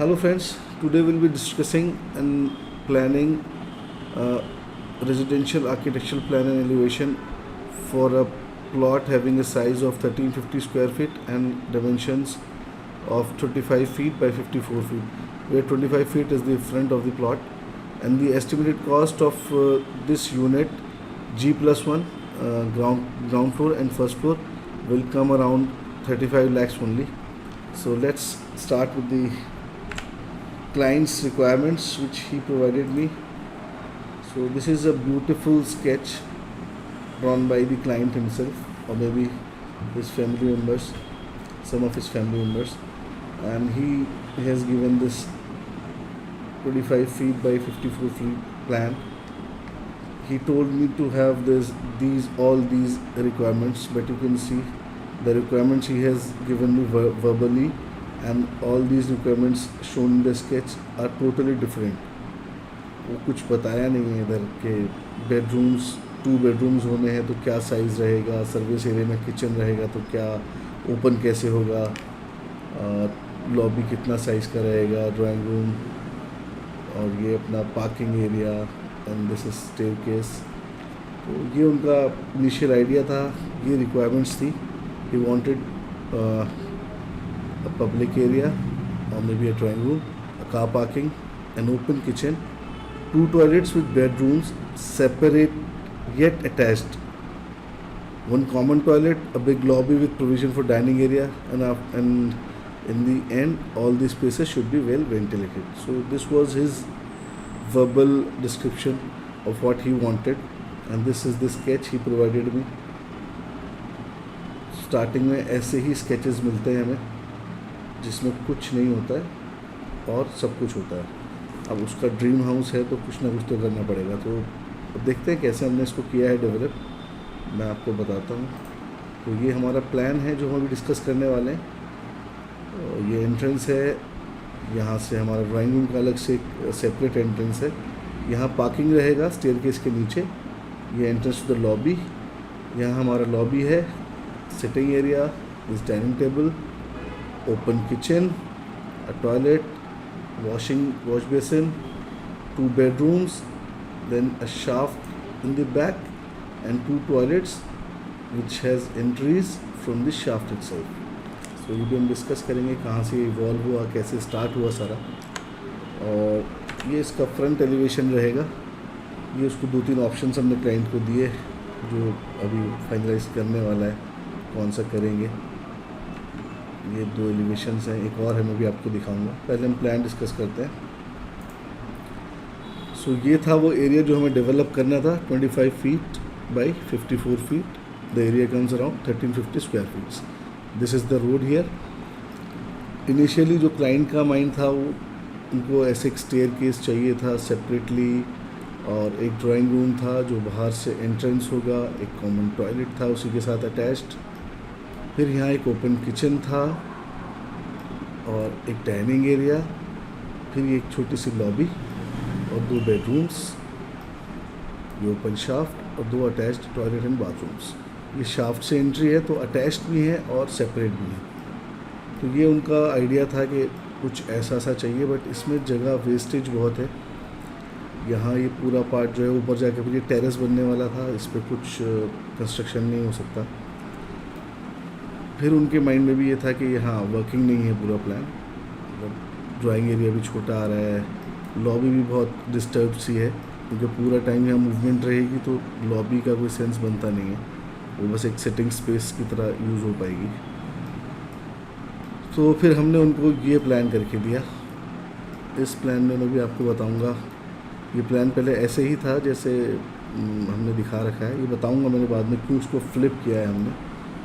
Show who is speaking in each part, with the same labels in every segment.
Speaker 1: Hello friends, today we'll be discussing and planning residential architectural plan and elevation for a plot having a size of 1350 square feet and dimensions of 25 feet by 54 feet, where 25 feet is the front of the plot, and the estimated cost of this unit G plus 1 ground floor and first floor will come around 35 lakhs only. So let's start with the client's requirements which he provided me. So this is a beautiful sketch drawn by the client himself, or maybe his family members, some of his family members, and he has given this 25 feet by 54 feet plan. He told me to have all these requirements, but you can see the requirements he has given me verbally, and all these requirements shown in the sketch are totally different. वो कुछ बताया नहीं है इधर के bedrooms 2 bedrooms होने हैं तो क्या साइज़ रहेगा, सर्विस एरिया में किचन रहेगा तो क्या ओपन कैसे होगा, लॉबी कितना साइज़ का रहेगा, ड्राइंग रूम, और ये अपना parking area, and this is staircase. तो ये उनका इनिशियल आइडिया था, ये रिक्वायरमेंट्स थी. He wanted a public area or maybe a drawing room, a car parking, an open kitchen, 2 toilets with bedrooms separate yet attached, 1 common toilet, a big lobby with provision for dining area, and in the end all these spaces should be well ventilated. So this was his verbal description of what he wanted, and this is the sketch he provided me. Starting में ऐसे ही sketches मिलते हैं हमें जिसमें कुछ नहीं होता है और सब कुछ होता है. अब उसका ड्रीम हाउस है तो कुछ ना कुछ तो करना पड़ेगा. तो अब देखते हैं कैसे हमने इसको किया है डेवलप, मैं आपको बताता हूँ. तो ये हमारा प्लान है जो हम अभी डिस्कस करने वाले हैं. ये एंट्रेंस है, यहाँ से हमारा ड्राइंग रूम का अलग से एक सेपरेट एंट्रेंस है. यहाँ पार्किंग रहेगा स्टेयरकेस के नीचे. ये एंट्रेंस टू द लॉबी, यहाँ हमारा लॉबी है, sitting area, this dining table, open kitchen, a toilet, wash basin, 2 bedrooms, then a shaft in the back, and 2 toilets which has entries from the shaft itself. So ये भी हम discuss करेंगे कहाँ से evolve हुआ, कैसे start हुआ सारा. और ये इसका फ्रंट एलिवेशन रहेगा. ये उसको 2-3 ऑप्शंस हमने क्लाइंट को दिए जो अभी फाइनलाइज करने वाला है कौन सा करेंगे. ये 2 एलिवेशंस हैं, एक और है मैं भी आपको दिखाऊंगा. पहले हम प्लान डिस्कस करते हैं. सो ये था वो एरिया जो हमें डेवलप करना था, 25 feet by 54 feet. The area comes around 1350 square feets. This is the road here. Initially जो क्लाइंट का माइंड था वो उनको ऐसे एक स्टेयरकेस चाहिए था सेपरेटली, और एक ड्राइंग रूम था जो बाहर से एंट्रेंस होगा, एक कॉमन टॉयलेट था उसी के साथ अटैच्ड, फिर यहाँ एक ओपन किचन था और एक डाइनिंग एरिया, फिर ये एक छोटी सी लॉबी और 2 बेडरूम्स, ये ओपन शाफ्ट और 2 अटैच्ड टॉयलेट एंड बाथरूम्स. ये शाफ्ट से एंट्री है तो अटैच्ड भी है और सेपरेट भी है. तो ये उनका आइडिया था कि कुछ ऐसा सा चाहिए, बट इसमें जगह वेस्टेज बहुत है. यहाँ ये पूरा पार्ट जो है ऊपर जाके फिर ये टेरेस बनने वाला था, इस पर कुछ कंस्ट्रक्शन नहीं हो सकता. फिर उनके माइंड में भी ये था कि यहाँ वर्किंग नहीं है पूरा प्लान, मतलब ड्राइंग एरिया भी छोटा आ रहा है, लॉबी भी बहुत डिस्टर्ब सी है क्योंकि पूरा टाइम यहाँ मूवमेंट रहेगी तो लॉबी का कोई सेंस बनता नहीं है, वो बस एक सिटिंग स्पेस की तरह यूज़ हो पाएगी. तो फिर हमने उनको ये प्लान करके दिया. इस प्लान में मैं भी आपको बताऊँगा. ये प्लान पहले ऐसे ही था जैसे हमने दिखा रखा है, ये बताऊँगा मैंने बाद में क्यों उसको फ्लिप किया है हमने,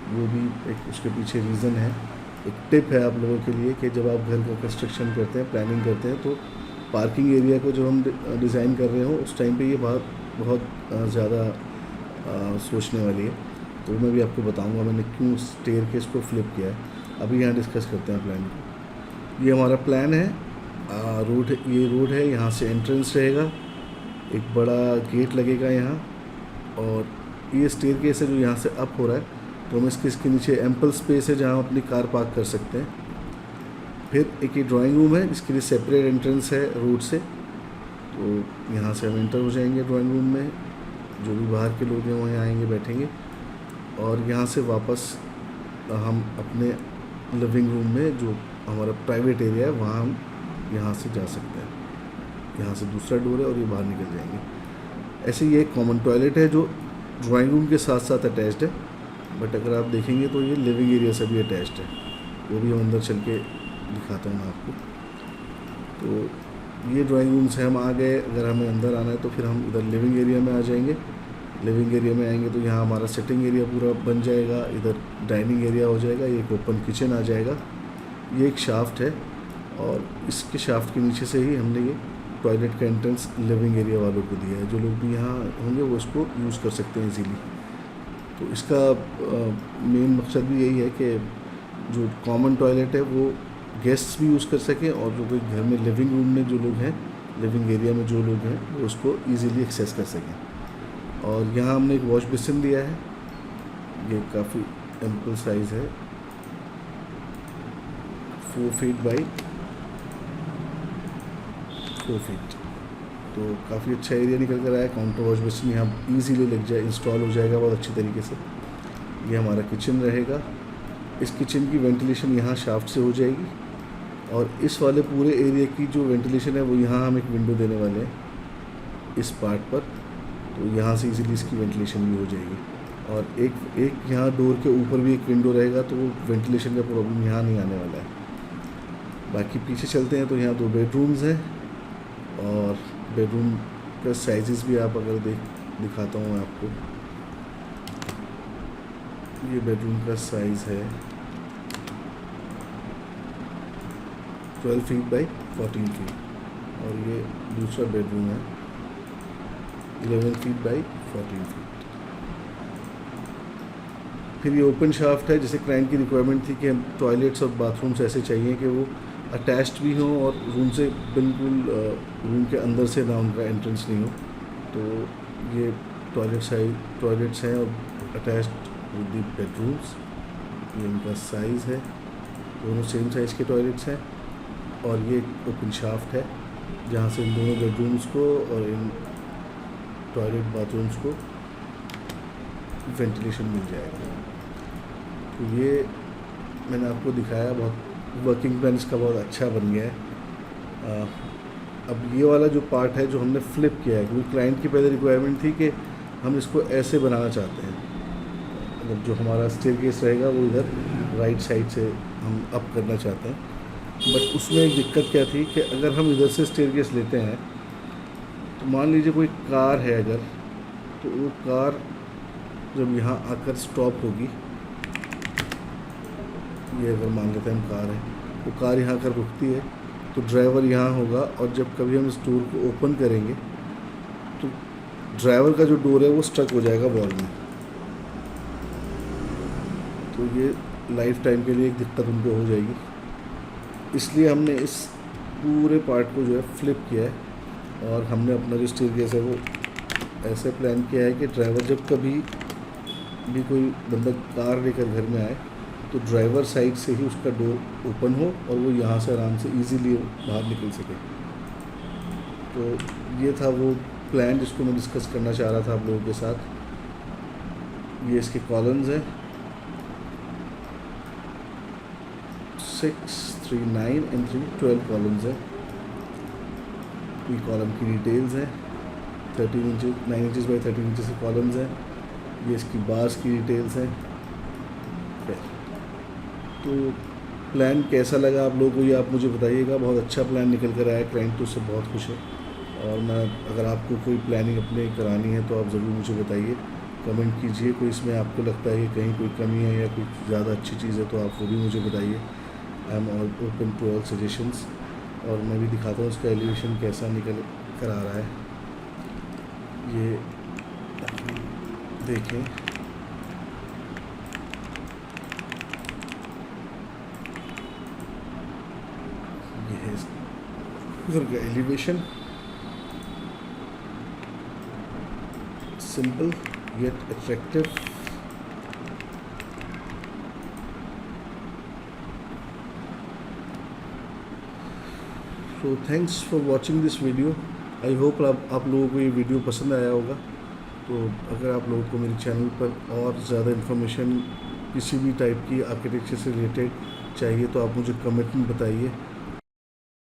Speaker 1: वो भी एक उसके पीछे रीज़न है. एक टिप है आप लोगों के लिए कि जब आप घर का कंस्ट्रक्शन करते हैं, प्लानिंग करते हैं, तो पार्किंग एरिया को जब हम डिज़ाइन कर रहे हो उस टाइम पे ये बहुत ज़्यादा सोचने वाली है. तो मैं भी आपको बताऊंगा मैंने क्यों स्टेयरकेस को फ्लिप किया है. अभी यहाँ डिस्कस करते हैं प्लान को. ये हमारा प्लान है. ये रोड है, यहाँ से एंट्रेंस रहेगा, एक बड़ा गेट लगेगा यहाँ, और ये स्टेयरकेस है जो यहाँ से अप हो रहा है. तो हम इसके नीचे एम्पल स्पेस है जहाँ हम अपनी कार पार्क कर सकते हैं. फिर एक ये ड्राइंग रूम है, इसके लिए सेपरेट एंट्रेंस है रोड से, तो यहाँ से हम एंटर हो जाएंगे ड्राइंग रूम में। जो भी बाहर के लोग हैं वहाँ आएंगे, बैठेंगे, और यहाँ से वापस हम अपने लिविंग रूम में, जो हमारा प्राइवेट एरिया है, वहाँ हम यहाँ से जा सकते हैं। यहाँ से दूसरा डोर है और ये बाहर निकल जाएंगे। ऐसे ये एक कॉमन टॉयलेट है जो ड्राइंग रूम के साथ साथ अटैच्ड है, बट अगर आप देखेंगे तो ये लिविंग एरिया से भी अटैच्ड है, वो भी हम अंदर चल के दिखाता हूँ मैं आपको। तो ये ड्राइंग रूम से हम आ गए। अगर हमें अंदर आना है तो फिर हम इधर लिविंग एरिया में आ जाएंगे। लिविंग एरिया में आएंगे तो यहाँ हमारा सिटिंग एरिया पूरा बन जाएगा, इधर डाइनिंग एरिया हो जाएगा, ये एक ओपन किचन आ जाएगा। ये एक शाफ्ट है और इसके शाफ्ट के नीचे से ही हमने ये टॉयलेट का एंट्रेंस लिविंग एरिया वालों को दिया है। जो लोग भी यहाँ होंगे वो इसको यूज़ कर सकते हैं इजीली। तो इसका मेन मकसद भी यही है कि जो कॉमन टॉयलेट है वो गेस्ट्स भी यूज़ कर सकें, और जो कोई घर में लिविंग रूम में जो लोग हैं, लिविंग एरिया में जो लोग हैं, वो उसको ईज़िली एक्सेस कर सकें। और यहाँ हमने एक वॉश बेसिन दिया है, ये काफ़ी एम्पल साइज़ है, 4 फीट बाई 4 फीट, तो काफ़ी अच्छा एरिया निकल कर आया। काउंटर वॉश बेसिन यहाँ ईजीली लग जाए, इंस्टॉल हो जाएगा बहुत अच्छी तरीके से। ये हमारा किचन रहेगा। इस किचन की वेंटिलेशन यहाँ शाफ्ट से हो जाएगी, और इस वाले पूरे एरिया की जो वेंटिलेशन है वो यहाँ हम एक विंडो देने वाले हैं इस पार्ट पर, तो यहाँ से इजीली इसकी वेंटिलेशन भी हो जाएगी। और एक यहाँ डोर के ऊपर भी एक विंडो रहेगा, तो वो वेंटिलेशन का प्रॉब्लम यहाँ नहीं आने वाला है। बाकी पीछे चलते हैं तो यहाँ 2 बेडरूम्स हैं, और बेडरूम का साइजेस भी आप अगर दिखाता हूँ मैं आपको। ये बेडरूम का साइज़ है 12 फीट बाई 14 फीट, और ये दूसरा बेडरूम है 11 फीट बाई 14 फीट। फिर ये ओपन शाफ्ट है, जैसे क्लाइंट की रिक्वायरमेंट थी कि हम टॉयलेट्स और बाथरूम्स ऐसे चाहिए कि वो अटैच्ड भी हों और रूम से बिल्कुल रूम के अंदर से ना उनका एंट्रेंस नहीं हो, तो ये टॉयलेट्स हैं और अटैच्ड विद द बेडरूम्स। ये इनका साइज़ है, दोनों सेम साइज़ के टॉयलेट्स हैं। और ये ओपन शाफ्ट है जहाँ से इन दोनों बेडरूम्स को और इन टॉयलेट बाथरूम्स को वेंटिलेशन मिल जाएगा। तो ये मैंने आपको दिखाया, बहुत वर्किंग प्लान इसका बहुत अच्छा बन गया है। अब ये वाला जो पार्ट है जो हमने फ्लिप किया है, क्योंकि क्लाइंट की पहले रिक्वायरमेंट थी कि हम इसको ऐसे बनाना चाहते हैं, मतलब जो हमारा स्टेयरकेस रहेगा वो इधर राइट साइड से हम अप करना चाहते हैं। बट उसमें एक दिक्कत क्या थी कि अगर हम इधर से स्टेयरकेस लेते हैं तो मान लीजिए कोई कार है अगर, तो वो कार जब यहाँ आकर स्टॉप होगी, ये अगर मान लेते हैं हम कार है, तो कार यहाँ आकर रुकती है, तो ड्राइवर यहाँ होगा, और जब कभी हम इस डोर को ओपन करेंगे तो ड्राइवर का जो डोर है वो स्टक हो जाएगा वॉल में। तो ये लाइफ टाइम के लिए एक दिक्कत उनको हो जाएगी, इसलिए हमने इस पूरे पार्ट को जो है फ्लिप किया है, और हमने अपना जो स्टेयरकेस है वो ऐसे प्लान किया है कि ड्राइवर जब कभी भी कोई बंदा कार लेकर घर में आए तो ड्राइवर साइड से ही उसका डोर ओपन हो और वो यहाँ से आराम से इजीली बाहर निकल सके। तो ये था वो प्लान जिसको मैं डिस्कस करना चाह रहा था आप लोगों के साथ। ये इसके कॉलम्स हैं 6, 3, 9 and 3, 12 कॉलम्स हैं। ये कॉलम की डिटेल्स हैं, 13 इंचेस 9 इंचेस बाई 13 इंचेस के कॉलम्स हैं। ये इसकी बार्स की डिटेल्स हैं। तो प्लान कैसा लगा आप लोगों को ये आप मुझे बताइएगा। बहुत अच्छा प्लान निकल कर आया, क्लाइंट तो उससे बहुत खुश है। और मैं अगर आपको कोई प्लानिंग अपने करानी है तो आप ज़रूर मुझे बताइए, कमेंट कीजिए। कोई इसमें आपको लगता है कि कहीं कोई कमी है या कुछ ज़्यादा अच्छी चीज़ है तो आप वो भी मुझे बताइए। I am all open to all suggestions. और मैं भी दिखाता हूँ उसका एलिवेशन कैसा निकल कर आ रहा है। ये देखें, ये है इधर का एलिवेशन, सिंपल येट अट्रैक्टिव। तो thanks for watching this video. I hope आप लोगों को ये वीडियो पसंद आया होगा। तो अगर आप लोगों को मेरे चैनल पर और ज़्यादा इन्फॉर्मेशन किसी भी टाइप की आर्किटेक्चर से रिलेटेड चाहिए तो आप मुझे कमेंट में बताइए।